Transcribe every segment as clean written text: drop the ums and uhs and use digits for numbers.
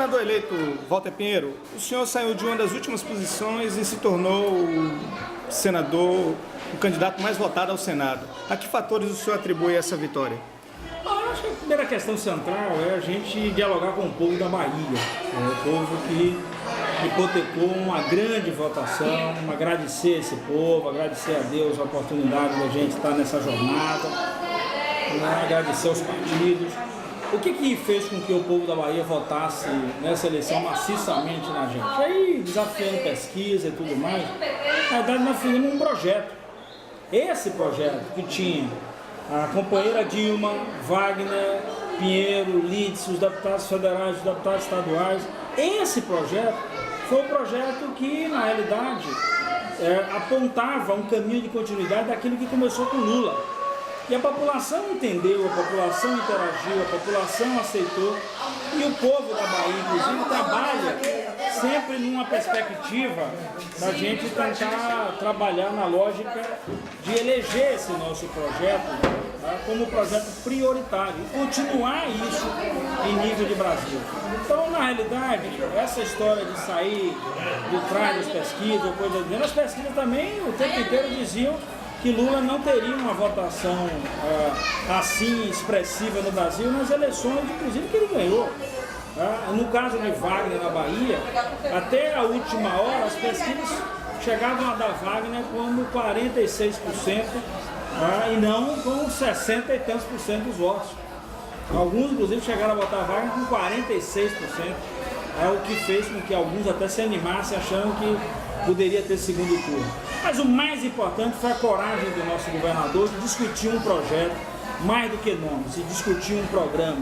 Senador eleito Walter Pinheiro, o senhor saiu de uma das últimas posições e se tornou o senador, o candidato mais votado ao Senado. A que fatores o senhor atribui essa vitória? Eu acho que a primeira questão central é a gente dialogar com o povo da Bahia, o povo que hipotecou uma grande votação, agradecer esse povo, agradecer a Deus a oportunidade da gente estar nessa jornada, agradecer aos partidos. O que fez com que o povo da Bahia votasse nessa eleição maciçamente na gente? Aí, desafiando pesquisa e tudo mais, na verdade nós fizemos um projeto. Esse projeto que tinha a companheira Dilma, Wagner, Pinheiro, Lídice, os deputados federais, os deputados estaduais, esse projeto foi o projeto que, na realidade, apontava um caminho de continuidade daquilo que começou com Lula. E a população entendeu, a população interagiu, a população aceitou e o povo da Bahia, inclusive, trabalha sempre numa perspectiva da gente tentar trabalhar na lógica de eleger esse nosso projeto como projeto prioritário e continuar isso em nível de Brasil. Então, na realidade, essa história de sair do trás das pesquisas ou coisa assim, as pesquisas também o tempo inteiro diziam que Lula não teria uma votação assim expressiva no Brasil nas eleições, inclusive que ele ganhou. No caso de Wagner na Bahia, até a última hora as pesquisas chegavam a dar Wagner como 46% e não com 60 e tantos por cento dos votos. Alguns inclusive chegaram a votar Wagner com 46%, o que fez com que alguns até se animassem achando que poderia ter segundo turno. Mas o mais importante foi a coragem do nosso governador de discutir um projeto, mais do que nomes, de discutir um programa.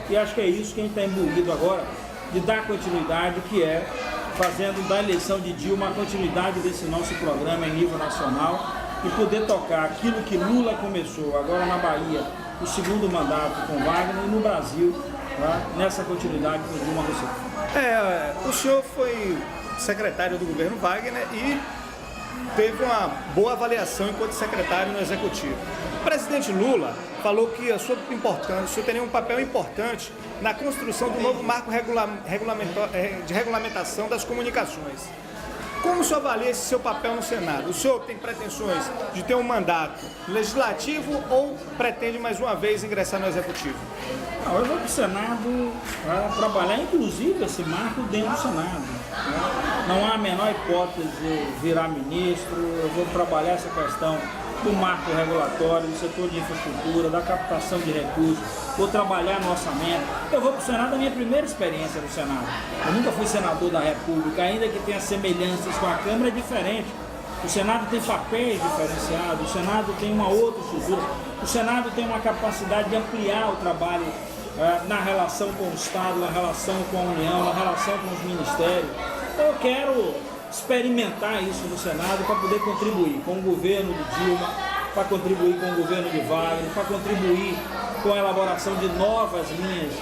E acho que é isso que a gente está imbuído agora, de dar continuidade, que é fazendo da eleição de Dilma a continuidade desse nosso programa em nível nacional e poder tocar aquilo que Lula começou agora na Bahia, o segundo mandato com Wagner, e no Brasil, nessa continuidade com Dilma Rousseff. O senhor foi secretário do governo Wagner e teve uma boa avaliação enquanto secretário no Executivo. O presidente Lula falou que a sua importância, o senhor teria um papel importante na construção do novo marco de regulamentação das comunicações. Como o senhor avalia esse seu papel no Senado? O senhor tem pretensões de ter um mandato legislativo ou pretende mais uma vez ingressar no Executivo? Não, eu vou para o Senado para trabalhar, inclusive, esse marco dentro do Senado. Não há a menor hipótese de virar ministro, eu vou trabalhar essa questão do marco regulatório, do setor de infraestrutura, da captação de recursos, vou trabalhar no orçamento. Eu vou para o Senado, a minha primeira experiência no Senado. Eu nunca fui senador da República, ainda que tenha semelhanças com a Câmara, é diferente. O Senado tem papéis diferenciados, o Senado tem uma outra estrutura, o Senado tem uma capacidade de ampliar o trabalho na relação com o Estado, na relação com a União, na relação com os ministérios. Então eu quero experimentar isso no Senado para poder contribuir com o governo de Dilma, para contribuir com o governo de Wagner, para contribuir com a elaboração de novas linhas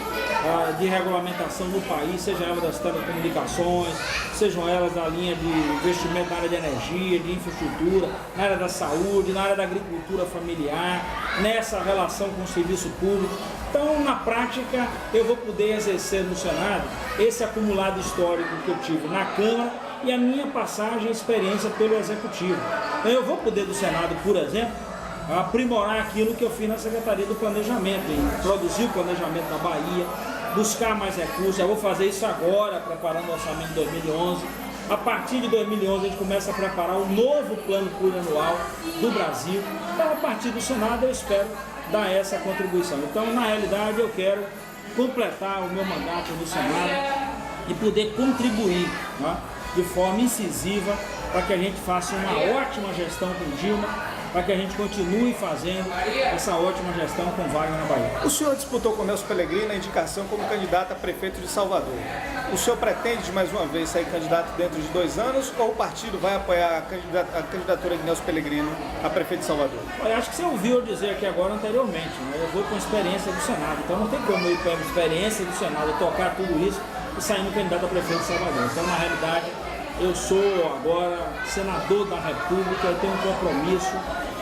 de regulamentação no país, seja elas das telecomunicações, sejam elas da linha de investimento na área de energia, de infraestrutura, na área da saúde, na área da agricultura familiar, nessa relação com o serviço público. Então, na prática, eu vou poder exercer no Senado esse acumulado histórico que eu tive na Câmara e a minha passagem e experiência pelo Executivo. Então, eu vou poder do Senado, por exemplo, aprimorar aquilo que eu fiz na Secretaria do Planejamento, em produzir o planejamento da Bahia, buscar mais recursos. Eu vou fazer isso agora, preparando o orçamento de 2011. A partir de 2011 a gente começa a preparar o novo plano plurianual do Brasil. Então, a partir do Senado eu espero dar essa contribuição. Então, na realidade, eu quero completar o meu mandato no Senado e poder contribuir de forma incisiva para que a gente faça uma ótima gestão com Dilma, para que a gente continue fazendo essa ótima gestão com Wagner na Bahia. O senhor disputou com o Nelson Pellegrino a indicação como candidato a prefeito de Salvador. O senhor pretende mais uma vez sair candidato dentro de 2 anos ou o partido vai apoiar a candidatura de Nelson Pellegrino a prefeito de Salvador? Olha, acho que você ouviu eu dizer aqui agora anteriormente, eu vou com experiência do Senado, então não tem como eu ir pela experiência do Senado, tocar tudo isso e sair no candidato a prefeito de Salvador. Então, na realidade, eu sou agora senador da República, eu tenho um compromisso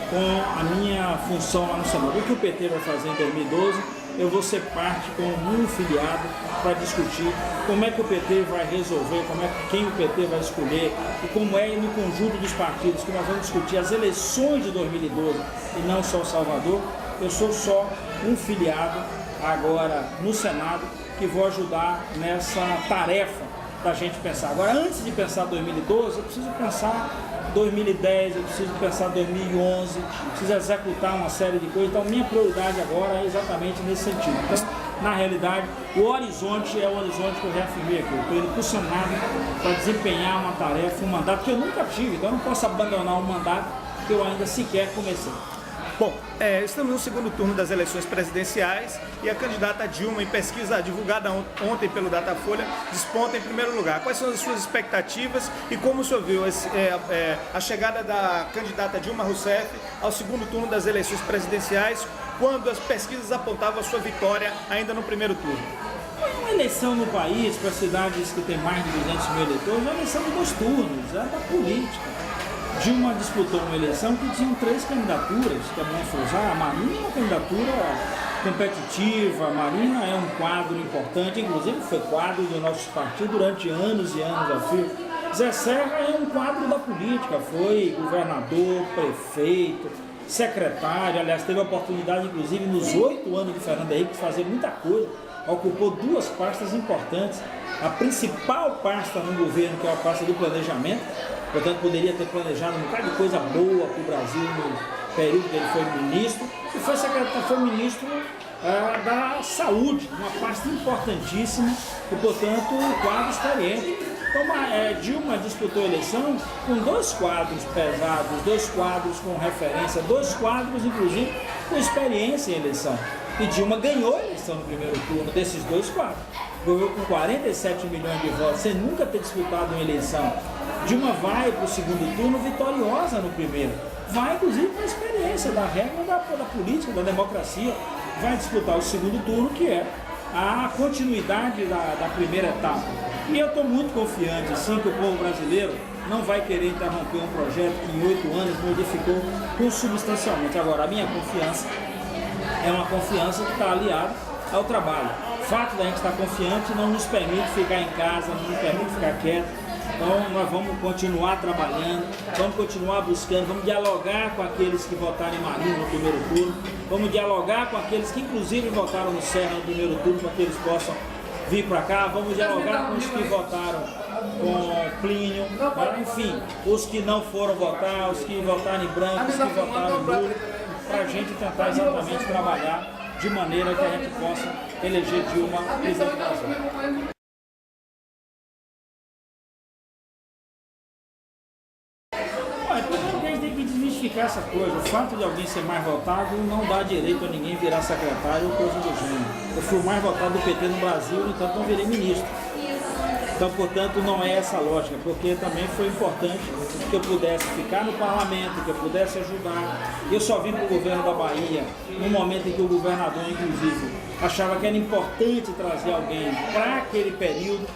com a minha função lá no Senado. O que o PT vai fazer em 2012, eu vou ser parte como um filiado para discutir como é que o PT vai resolver, quem o PT vai escolher e como é no conjunto dos partidos que nós vamos discutir as eleições de 2012 e não só Salvador. Eu sou só um filiado agora no Senado que vou ajudar nessa tarefa da gente pensar. Agora, antes de pensar 2012, eu preciso pensar 2010, eu preciso pensar 2011, preciso executar uma série de coisas. Então, minha prioridade agora é exatamente nesse sentido. Então, na realidade, o horizonte é o horizonte que eu reafirmei aqui. Eu estou indo para o Senado para desempenhar uma tarefa, um mandato que eu nunca tive. Então, eu não posso abandonar um mandato que eu ainda sequer comecei. Bom, estamos no segundo turno das eleições presidenciais e a candidata Dilma, em pesquisa divulgada ontem pelo Datafolha, desponta em primeiro lugar. Quais são as suas expectativas e como o senhor viu a chegada da candidata Dilma Rousseff ao segundo turno das eleições presidenciais, quando as pesquisas apontavam a sua vitória ainda no primeiro turno? Uma eleição no país, para cidades que têm mais de 200 mil eleitores, é uma eleição de 2 turnos, é da política. Dilma disputou uma eleição que tinha 3 candidaturas, que é bom frisar. A Marina é uma candidatura competitiva, a Marina é um quadro importante, inclusive foi quadro do nosso partido durante anos e anos a fio. Zé Serra é um quadro da política, foi governador, prefeito, secretário, aliás, teve a oportunidade, inclusive, nos 8 anos de Fernando Henrique, de fazer muita coisa, ocupou 2 pastas importantes. A principal pasta no governo, que é a pasta do planejamento, portanto, poderia ter planejado um bocado de coisa boa para o Brasil no período que ele foi ministro, e foi ministro da Saúde, uma pasta importantíssima e, portanto, um quadro experiente. Então, Dilma disputou a eleição com 2 quadros pesados, 2 quadros com referência, 2 quadros, inclusive, com experiência em eleição. E Dilma ganhou a eleição no primeiro turno desses 2 quadros. Ganhou com 47 milhões de votos, sem nunca ter disputado uma eleição. Dilma vai para o segundo turno vitoriosa no primeiro. Vai, inclusive, com a experiência da regra da política, da democracia. Vai disputar o segundo turno, que é a continuidade da primeira etapa. E eu estou muito confiante, sim, que o povo brasileiro não vai querer interromper um projeto que em 8 anos modificou consubstancialmente. Agora, a minha confiança é uma confiança que está aliada ao trabalho. O fato da gente estar confiante não nos permite ficar em casa, não nos permite ficar quieto. Então, nós vamos continuar trabalhando, vamos continuar buscando, vamos dialogar com aqueles que votaram em Marina no primeiro turno, vamos dialogar com aqueles que, inclusive, votaram no Serra no primeiro turno, para que eles possam vir para cá, vamos dialogar com os que votaram com Plínio, enfim, os que não foram votar, os que votaram em branco, os que votaram em Lula, para a gente tentar exatamente trabalhar de maneira que a gente possa eleger Dilma presidente do Brasil. Essa coisa, o fato de alguém ser mais votado não dá direito a ninguém virar secretário ou coisa do gênero. Eu fui o mais votado do PT no Brasil, no entanto não virei ministro. Então, portanto, não é essa lógica, porque também foi importante que eu pudesse ficar no parlamento, que eu pudesse ajudar. Eu só vim para o governo da Bahia no momento em que o governador, inclusive, achava que era importante trazer alguém para aquele período,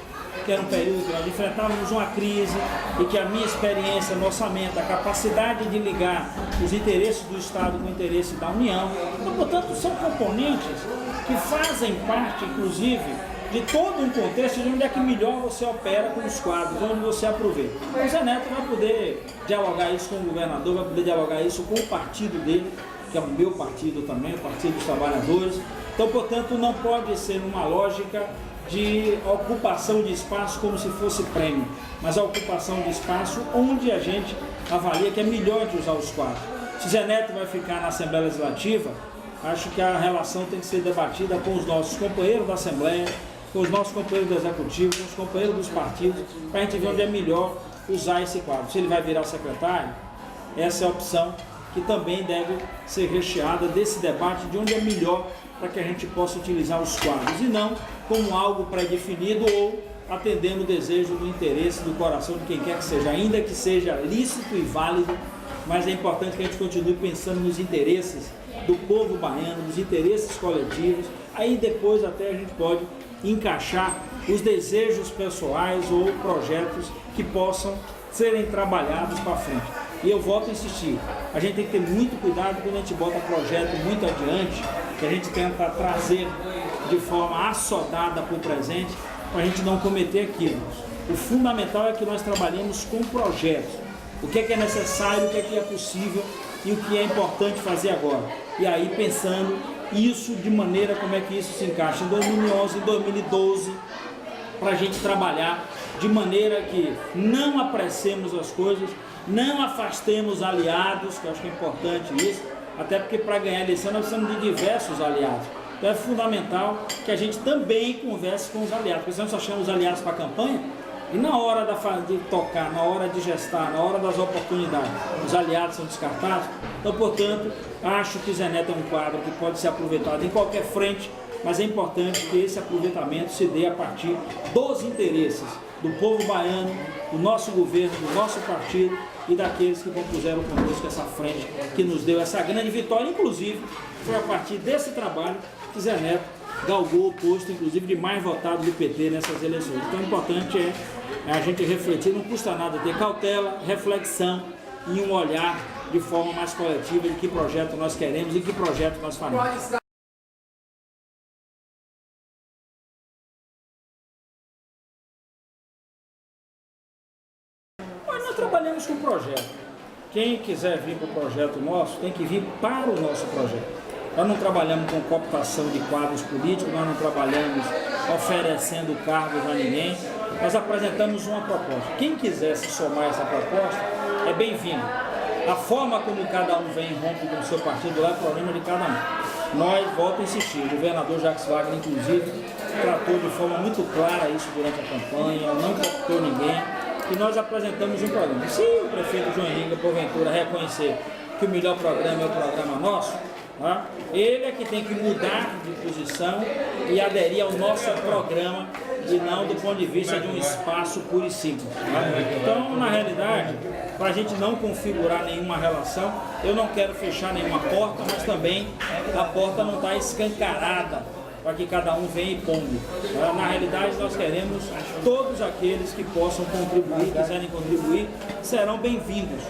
que era um período que nós enfrentávamos uma crise e que a minha experiência no orçamento, a capacidade de ligar os interesses do Estado com o interesse da União, então, portanto, são componentes que fazem parte, inclusive, de todo um contexto de onde é que melhor você opera com os quadros, onde você aproveita. O Zé Neto vai poder dialogar isso com o governador, vai poder dialogar isso com o partido dele, que é o meu partido também, o Partido dos Trabalhadores. Então, portanto, não pode ser uma lógica de ocupação de espaço como se fosse prêmio, mas a ocupação de espaço onde a gente avalia que é melhor de usar os quadros. Se Zé Neto vai ficar na Assembleia Legislativa, acho que a relação tem que ser debatida com os nossos companheiros da Assembleia, com os nossos companheiros do Executivo, com os companheiros dos partidos, para a gente ver onde é melhor usar esse quadro. Se ele vai virar secretário, essa é a opção que também deve ser recheada desse debate de onde é melhor para que a gente possa utilizar os quadros, e não como algo pré-definido ou atendendo o desejo do interesse do coração de quem quer que seja, ainda que seja lícito e válido, mas é importante que a gente continue pensando nos interesses do povo baiano, nos interesses coletivos, aí depois até a gente pode encaixar os desejos pessoais ou projetos que que possam serem trabalhados para frente. E eu volto a insistir, a gente tem que ter muito cuidado quando a gente bota projeto muito adiante, que a gente tenta trazer de forma assodada para o presente, para a gente não cometer aquilo. O fundamental é que nós trabalhemos com projetos. O que é necessário, o que é possível e o que é importante fazer agora. E aí pensando isso de maneira como é que isso se encaixa em 2011, em 2012, para a gente trabalhar de maneira que não apressemos as coisas, não afastemos aliados, que eu acho que é importante isso, até porque para ganhar a eleição nós precisamos de diversos aliados. Então é fundamental que a gente também converse com os aliados, porque senão só chama os aliados para a campanha, e na hora de tocar, na hora de gestar, na hora das oportunidades, os aliados são descartados. Então, portanto, acho que Zé Neto é um quadro que pode ser aproveitado em qualquer frente, mas é importante que esse aproveitamento se dê a partir dos interesses do povo baiano, do nosso governo, do nosso partido e daqueles que compuseram conosco essa frente que nos deu essa grande vitória. Inclusive, foi a partir desse trabalho que Zé Neto galgou o posto, inclusive, de mais votado do PT nessas eleições. Então, o importante é a gente refletir, não custa nada ter cautela, reflexão e um olhar de forma mais coletiva de que projeto nós queremos e que projeto nós faremos. Mas nós trabalhamos com projeto. Quem quiser vir para o projeto nosso, tem que vir para o nosso projeto. Nós não trabalhamos com cooptação de quadros políticos, nós não trabalhamos oferecendo cargos a ninguém, nós apresentamos uma proposta. Quem quiser se somar a essa proposta é bem-vindo. A forma como cada um vem e rompe com o seu partido lá é problema de cada um. Nós, volto a insistir, o governador Jacques Wagner, inclusive, tratou de forma muito clara isso durante a campanha, não cooptou ninguém, e nós apresentamos um programa. Se o prefeito João Henrique, porventura, reconhecer que o melhor programa é o programa nosso, ele é que tem que mudar de posição e aderir ao nosso programa e não do ponto de vista de um espaço puro e simples. Então, na realidade, para a gente não configurar nenhuma relação, eu não quero fechar nenhuma porta, mas também a porta não está escancarada para que cada um venha e pombe. Na realidade, nós queremos todos aqueles que possam contribuir, quiserem contribuir, serão bem-vindos,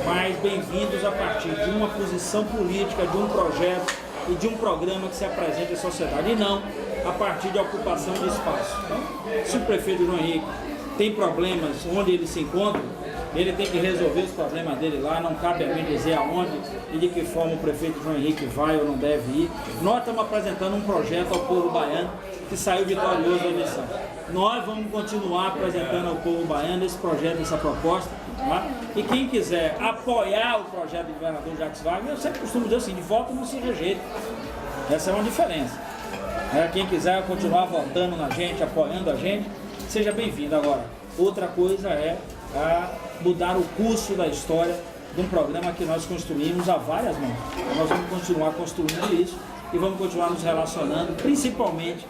mas bem-vindos a partir de uma posição política, de um projeto e de um programa que se apresente à sociedade, e não a partir de ocupação de espaço. Então, se o prefeito João Henrique tem problemas onde ele se encontra, ele tem que resolver os problemas dele lá, não cabe a mim dizer aonde e de que forma o prefeito João Henrique vai ou não deve ir. Nós estamos apresentando um projeto ao povo baiano que saiu vitorioso da eleição. Nós vamos continuar apresentando ao povo baiano esse projeto, essa proposta, tá? E quem quiser apoiar o projeto do governador Jacques Wagner, eu sempre costumo dizer assim, de voto não se rejeita. Essa é uma diferença. Quem quiser continuar votando na gente, apoiando a gente, seja bem-vindo. Agora, outra coisa é mudar o curso da história de um programa que nós construímos a várias mãos. Nós vamos continuar construindo isso e vamos continuar nos relacionando, principalmente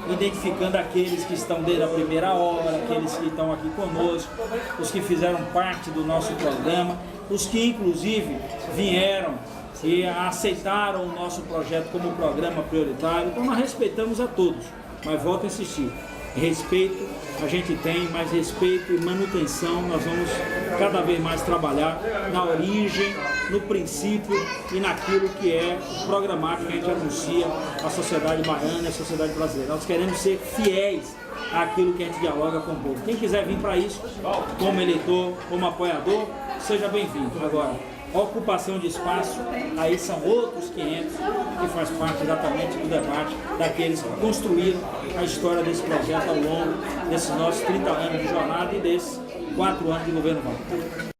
identificando aqueles que estão desde a primeira hora, aqueles que estão aqui conosco, os que fizeram parte do nosso programa, os que inclusive vieram e aceitaram o nosso projeto como programa prioritário. Então nós respeitamos a todos, mas volto a insistir, respeito a gente tem, mas respeito e manutenção nós vamos cada vez mais trabalhar na origem, no princípio e naquilo que é programático que a gente anuncia à sociedade baiana e à sociedade brasileira. Nós queremos ser fiéis àquilo que a gente dialoga com o povo. Quem quiser vir para isso, como eleitor, como apoiador, seja bem-vindo. Agora, ocupação de espaço, aí são outros 500 que faz parte exatamente do debate daqueles que construíram a história desse projeto ao longo desses nossos 30 anos de jornada e desses 4 anos de governo Wagner.